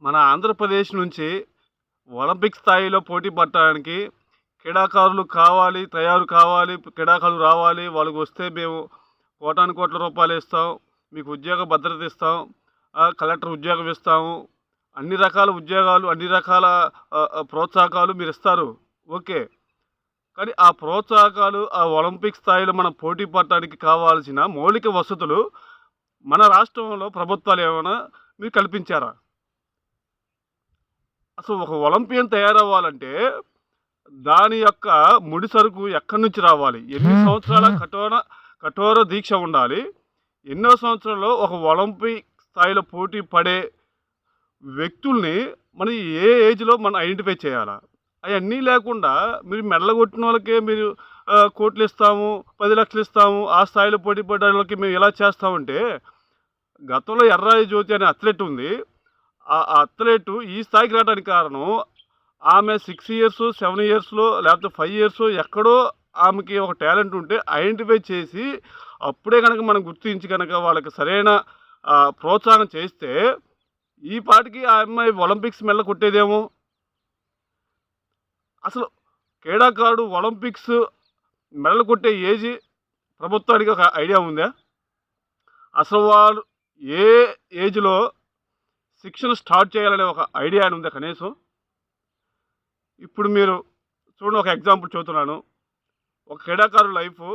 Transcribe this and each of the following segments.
మన ఆంధ్రప్రదేశ్ నుంచి ఒలింపిక్ స్థాయిలో పోటీ పడటానికి క్రీడాకారులు కావాలి, తయారు కావాలి, క్రీడాకారులు రావాలి. వాళ్ళకొస్తే మేము కోటాను కోట్ల రూపాయలు ఇస్తాం. మీకు ఉద్యోగ భద్రత ఇస్తాం. కలెక్టర్ ఉద్యోగం ఇస్తాము. అన్ని రకాల ఉద్యోగాలు, అన్ని రకాల ప్రోత్సాహకాలు మీరిస్తారు. ఓకే. కానీ ఆ ప్రోత్సాహకాలు, ఆ ఒలింపిక్ స్థాయిలో మనం పోటీ పడటానికి కావాల్సిన మౌలిక వసతులు మన రాష్ట్రంలో ప్రభుత్వాలు ఏమైనా మీరు కల్పించారా? అసలు ఒక ఒలింపియన్ తయారవ్వాలంటే దాని యొక్క ముడి సరుకు ఎక్కడి నుంచి రావాలి? ఎన్ని సంవత్సరాల కఠోర దీక్ష ఉండాలి? ఎన్నో సంవత్సరాల్లో ఒక ఒలింపిక్ స్థాయిలో పోటీ పడే వ్యక్తుల్ని మనం ఏ ఏజ్‌లో మనం ఐడెంటిఫై చేయాలా? అయన్నీ లేకుండా మీరు మెడలు కొట్టిన వాళ్ళకే మీరు కోట్లిస్తాము, 10,00,000 ఇస్తాము, ఆ స్థాయిలో పోటీ పడేవాళ్ళకి మేము ఇలా చేస్తామంటే, గతంలో ఎర్రాయి జ్యోతి అనే అథ్లెట్ ఉంది. ఆ అథ్లెట్ ఈ స్థాయికి రావడానికి కారణం ఆమె 6 ఇయర్స్, 7 ఇయర్స్‌లో లేకపోతే 5 ఇయర్స్ ఎక్కడో ఆమెకి ఒక టాలెంట్ ఉంటే ఐడెంటిఫై చేసి అప్పుడే గనక మనం గుర్తించి గనక వాళ్ళకి సరైన ప్రోత్సాహం చేస్తే ఈ పాటికి ఆ అమ్మాయి ఒలింపిక్స్ మెడలు కొట్టేదేమో. అసలు క్రీడాకారుడు ఒలింపిక్స్ మెడలు కొట్టే ఏజ్ ప్రభుత్వానికి ఒక ఐడియా ఉందా? అసలు వాళ్ళు ఏ ఏజ్‌లో శిక్షణ స్టార్ట్ చేయాలనే ఒక ఐడియా ఉందా కనీసం? ఇప్పుడు మీరు చూడండి, ఒక ఎగ్జాంపుల్ చెబుతున్నాను. ఒక క్రీడాకారుడు లైఫు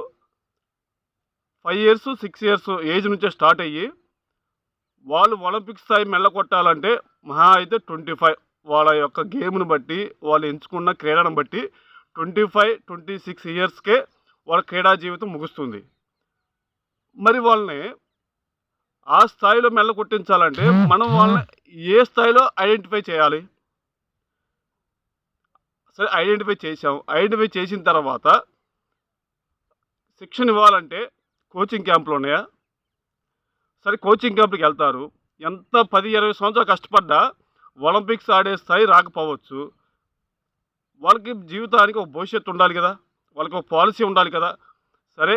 5 ఇయర్స్, 6 ఇయర్స్ ఏజ్ నుంచే స్టార్ట్ అయ్యి వాళ్ళు ఒలింపిక్ స్థాయి మెడలు కొట్టాలంటే మహా అయితే 25 వాళ్ళ యొక్క గేమ్‌ని బట్టి, వాళ్ళు ఎంచుకున్న క్రీడను బట్టి 25, 26 ఇయర్స్‌కే వాళ్ళ క్రీడా జీవితం ముగుస్తుంది. మరి వాళ్ళని ఆ స్థాయిలో మెడలు కొట్టించాలంటే మనం వాళ్ళని ఏ స్థాయిలో ఐడెంటిఫై చేయాలి? సరే, ఐడెంటిఫై చేసాం. ఐడెంటిఫై చేసిన తర్వాత శిక్షణ ఇవ్వాలంటే కోచింగ్ క్యాంపులు ఉన్నాయా? సరే, కోచింగ్ క్యాంపులకి వెళ్తారు. ఎంత 10, 20 సంవత్సరాలు కష్టపడ్డా ఒలింపిక్స్ ఆడే స్థాయి రాకపోవచ్చు. వాళ్ళకి జీవితానికి ఒక భవిష్యత్తు ఉండాలి కదా! వాళ్ళకి ఒక పాలసీ ఉండాలి కదా! సరే,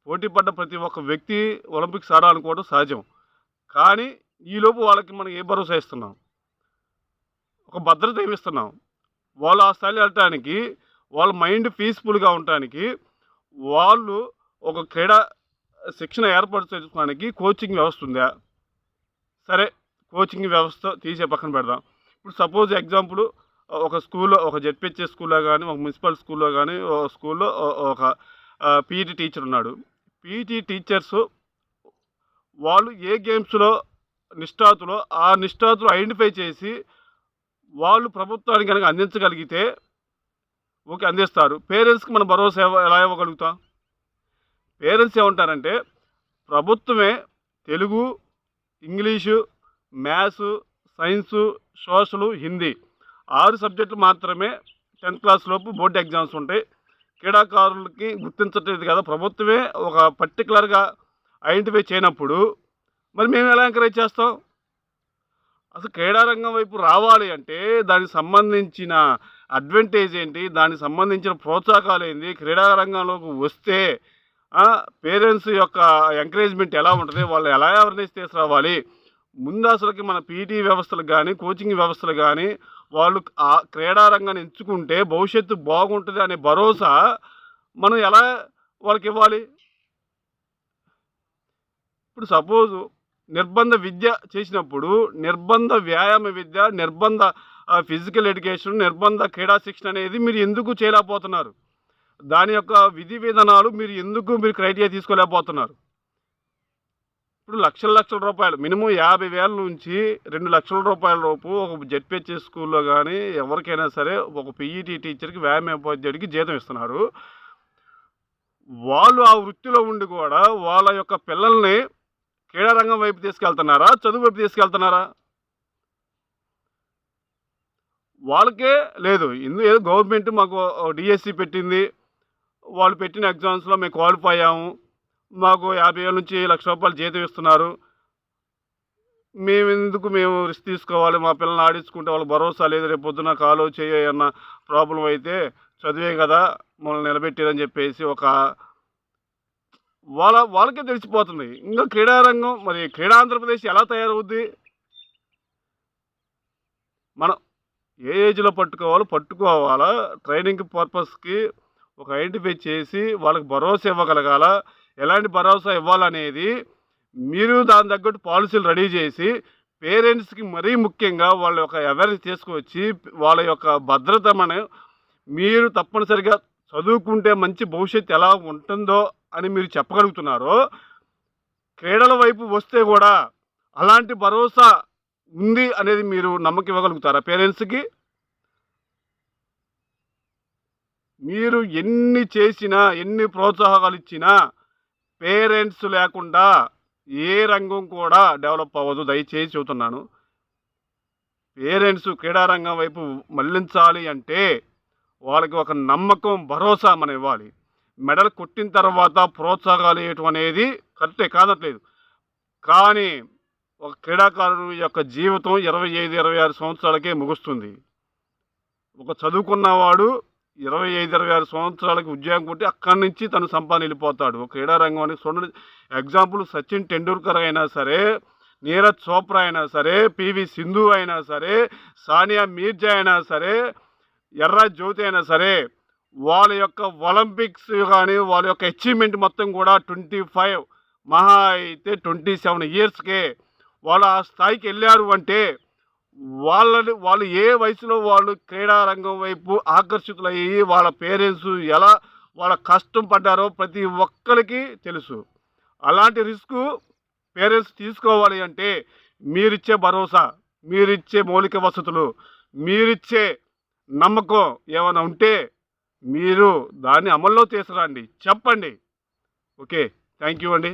పోటీ పడ్డ ప్రతి ఒక్క వ్యక్తి ఒలింపిక్స్ ఆడాలనుకోవడం సహజం. కానీ ఈలోపు వాళ్ళకి మనం ఏ భరోసా ఇస్తున్నాం? ఒక భద్రత ఏమిస్తున్నాం? వాళ్ళు ఆ స్థాయిలో వెళ్ళటానికి, వాళ్ళ మైండ్ పీస్‌ఫుల్‌గా ఉండటానికి, వాళ్ళు ఒక క్రీడా శిక్షణ ఏర్పరచుకోవడానికి కోచింగ్ వ్యవస్థ ఉందా? సరే, కోచింగ్ వ్యవస్థ తీసే పక్కన పెడదాం. ఇప్పుడు సపోజ్ ఎగ్జాంపుల్ ఒక స్కూల్‌లో, ఒక జెడ్పీహెచ్ఎస్ స్కూల్‌లో గానీ, ఒక మున్సిపల్ స్కూల్‌లో గానీ, ఒక స్కూల్‌లో ఒక పీఈటీ టీచర్ ఉన్నాడు. పీఈటీ టీచర్స్ వాళ్ళు ఏ గేమ్స్‌లో నిష్ణాతులో, ఆ నిష్ణాతులు ఐడెంటిఫై చేసి వాళ్ళు ప్రభుత్వానికి గనక అందించగలిగితే ఓకే, అందిస్తారు. పేరెంట్స్‌కి మనం భరోసా ఎలా ఇవ్వగలుగుతాం? పేరెంట్స్ ఏమంటారంటే ప్రభుత్వమే Telugu, English, maths, science, social, Hindi 6 సబ్జెక్టులు మాత్రమే 10th క్లాస్ లోపు బోర్డ్ ఎగ్జామ్స్ ఉంటాయి. క్రీడాకారులకి గుర్తించట్లేదు కదా ప్రభుత్వమే ఒక పర్టికులర్‌గా ఐడెంటిఫై చేయనప్పుడు మరి మేము ఎలా ఎంకరేజ్ చేస్తాం? అసలు క్రీడారంగం వైపు రావాలి అంటే దానికి సంబంధించిన అడ్వాంటేజ్ ఏంటి? దానికి సంబంధించిన ప్రోత్సాహకాలు ఏంది? క్రీడారంగంలోకి వస్తే పేరెంట్స్ యొక్క ఎంకరేజ్‌మెంట్ ఎలా ఉంటది? వాళ్ళు ఎలా అవేర్‌నెస్ తీసుకురావాలి? ముందు అసలకి మన పీటీ వ్యవస్థలకు గానీ, కోచింగ్ వ్యవస్థలు గానీ, వాళ్ళు ఆ క్రీడా రంగాన్ని ఎంచుకుంటే భవిష్యత్తు బాగుంటది అనే భరోసా మనం ఎలా వాళ్ళకివ్వాలి? ఇప్పుడు సపోజు నిర్బంధ విద్య చేసినప్పుడు, నిర్బంధ వ్యాయామ విద్య, నిర్బంధ ఫిజికల్ ఎడ్యుకేషన్, నిర్బంధ క్రీడా శిక్షణ అనేది మీరు ఎందుకు చేయలేకపోతున్నారు? దాని యొక్క విధి విధానాలు మీరు క్రైటీరియా తీసుకోలేకపోతున్నారు. ఇప్పుడు లక్షల రూపాయలు మినిమం 50,000 నుంచి 2,00,000 రూపాయల లోపు ఒక జెడ్పీహెచ్ఎస్ స్కూల్‌లో గానీ, ఎవరికైనా సరే ఒక పీఈటీ టీచర్‌కి, వ్యాయామోపాధ్యాయుడికి జీతం ఇస్తున్నారు. వాళ్ళు ఆ వృత్తిలో ఉండి కూడా వాళ్ళ యొక్క పిల్లల్ని క్రీడారంగం వైపు తీసుకెళ్తున్నారా? చదువు వైపు తీసుకెళ్తున్నారా? వాళ్ళకే లేదు. ఏదో గవర్నమెంట్ మాకు డీఎస్సీ పెట్టింది. వాళ్ళు పెట్టిన ఎగ్జామ్స్‌లో మేము క్వాలిఫై అయ్యాము. మాకు 50,000 నుంచి ₹1,00,000 జీతం ఇస్తున్నారు. మేము రిస్క్ తీసుకోవాలి? మా పిల్లల్ని ఆడించుకుంటే వాళ్ళకి భరోసా లేదు. రేపు పొద్దున కాలో, చెయ్యో ఏమన్నా ప్రాబ్లమ్ అయితే చదువే కదా మనల్ని నిలబెట్టేదని చెప్పేసి ఒక వాళ్ళకే తెలిసిపోతుంది. ఇంకా క్రీడారంగం మరి క్రీడా ఆంధ్రప్రదేశ్ ఎలా తయారవుద్ది? మనం ఏ ఏజ్లో పట్టుకోవాలా, ట్రైనింగ్ పర్పస్కి ఒక ఐడెంటిఫై చేసి వాళ్ళకి భరోసా ఇవ్వగలగాల, ఎలాంటి భరోసా ఇవ్వాలనేది మీరు దాని తగ్గట్టు పాలసీలు రెడీ చేసి పేరెంట్స్కి మరీ ముఖ్యంగా వాళ్ళ యొక్క అవేర్నెస్ తీసుకువచ్చి వాళ్ళ యొక్క భద్రతను మీరు తప్పనిసరిగా చదువుకుంటే మంచి భవిష్యత్తు ఎలా ఉంటుందో అని మీరు చెప్పగలుగుతున్నారో, క్రీడల వైపు వస్తే కూడా అలాంటి భరోసా ఉంది అనేది మీరు నమ్మకం ఇవ్వగలుగుతారా పేరెంట్స్కి? మీరు ఎన్ని చేసినా, ఎన్ని ప్రోత్సాహాలు ఇచ్చినా పేరెంట్స్ లేకుండా ఏ రంగం కూడా డెవలప్ అవ్వదు. దయచేసి చెబుతున్నాను. పేరెంట్స్ క్రీడారంగం వైపు మళ్లించాలి అంటే వాళ్ళకి ఒక నమ్మకం, భరోసా మనం ఇవ్వాలి. మెడల్ కొట్టిన తర్వాత ప్రోత్సాహాలు ఇవ్వటం అనేది కరెక్టే, కాదట్లేదు. కానీ ఒక క్రీడాకారుడు యొక్క జీవితం 25, 26 సంవత్సరాలకే ముగుస్తుంది. ఒక చదువుకున్నవాడు 25, 26 సంవత్సరాలకి ఉద్యోగం కొట్టి అక్కడి నుంచి తను సంపాదన వెళ్ళిపోతాడు. ఒక క్రీడారంగం అని చూడండి. ఎగ్జాంపుల్ సచిన్ టెండూల్కర్ అయినా సరే, నీరజ్ చోప్రా అయినా సరే, పివి సింధు అయినా సరే, సానియా మీర్జా అయినా సరే, ఎర్రా జ్యోతి అయినా సరే, వాళ్ళ యొక్క ఒలింపిక్స్ కానీ వాళ్ళ యొక్క అచీవ్మెంట్ మొత్తం కూడా 25 మహా అయితే 27 ఇయర్స్కే వాళ్ళు ఆ స్థాయికి వెళ్ళారు అంటే వాళ్ళు ఏ వయసులో వాళ్ళు క్రీడారంగం వైపు ఆకర్షితులయ్యి వాళ్ళ పేరెంట్స్ ఎలా వాళ్ళ కష్టం పడ్డారో ప్రతి ఒక్కరికి తెలుసు. అలాంటి రిస్క్ పేరెంట్స్ తీసుకోవాలి అంటే మీరిచ్చే భరోసా, మీరిచ్చే మౌలిక వసతులు, మీరిచ్చే నమ్మకం ఏమైనా ఉంటే మీరు దాన్ని అమల్లో తీసుకురండి, చెప్పండి. ఓకే, థ్యాంక్ యూ అండి.